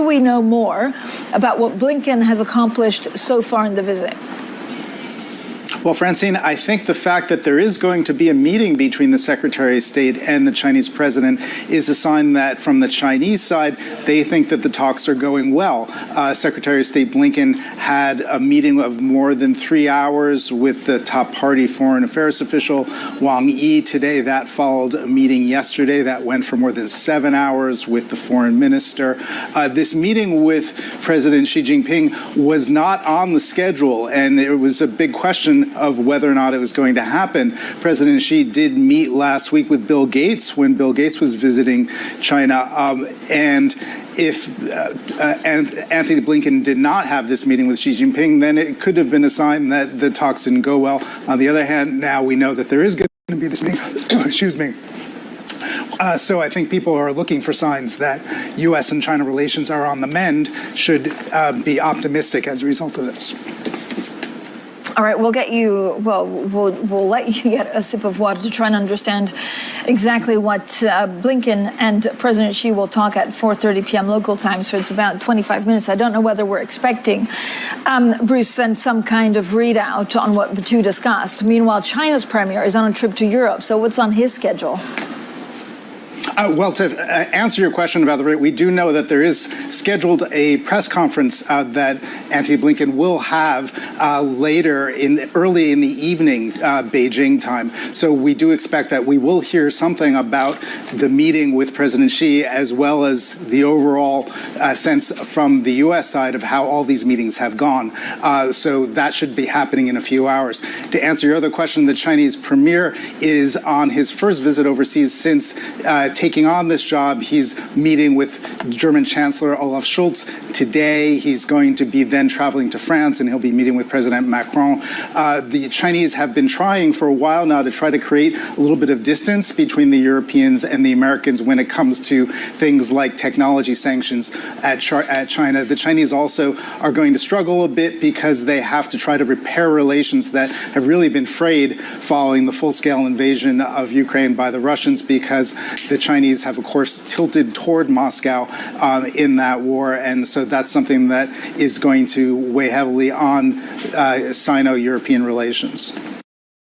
do we know more about what Blinken has accomplished so far in the visit? Well, Francine, I think the fact that there is going to be a meeting between the Secretary of State and the Chinese president is a sign that from the Chinese side, they think that the talks are going well. Secretary of State Blinken had a meeting of more than 3 hours with the top party foreign affairs official, Wang Yi, today. That followed a meeting yesterday that went for more than 7 hours with the foreign minister. This meeting with President Xi Jinping was not on the schedule, and there was a big question of whether or not it was going to happen. President Xi did meet last week with Bill Gates when Bill Gates was visiting China, and if Antony Blinken did not have this meeting with Xi Jinping, then it could have been a sign that the talks didn't go well. On the other hand, now we know that there is going to be this meeting. Excuse me. So I think people who are looking for signs that U.S. and China relations are on the mend should be optimistic as a result of this. All right, we'll let you get a sip of water to try and understand exactly what Blinken and President Xi will talk at 4:30 p.m. local time, so it's about 25 minutes. I don't know whether we're expecting, Bruce, then some kind of readout on what the two discussed. Meanwhile, China's premier is on a trip to Europe, so what's on his schedule? Well, to answer your question about the rate, we do know that there is scheduled a press conference that Antony Blinken will have early in the evening, Beijing time. So we do expect that we will hear something about the meeting with President Xi, as well as the overall sense from the U.S. side of how all these meetings have gone. So that should be happening in a few hours. To answer your other question, the Chinese premier is on his first visit overseas since taking on this job. He's meeting with German Chancellor Olaf Scholz today. He's going to be then traveling to France, and he'll be meeting with President Macron. The Chinese have been trying for a while now to try to create a little bit of distance between the Europeans and the Americans when it comes to things like technology sanctions at China. The Chinese also are going to struggle a bit because they have to try to repair relations that have really been frayed following the full-scale invasion of Ukraine by the Russians, because the Chinese have, of course, tilted toward Moscow in that war. And so that's something that is going to weigh heavily on Sino-European relations.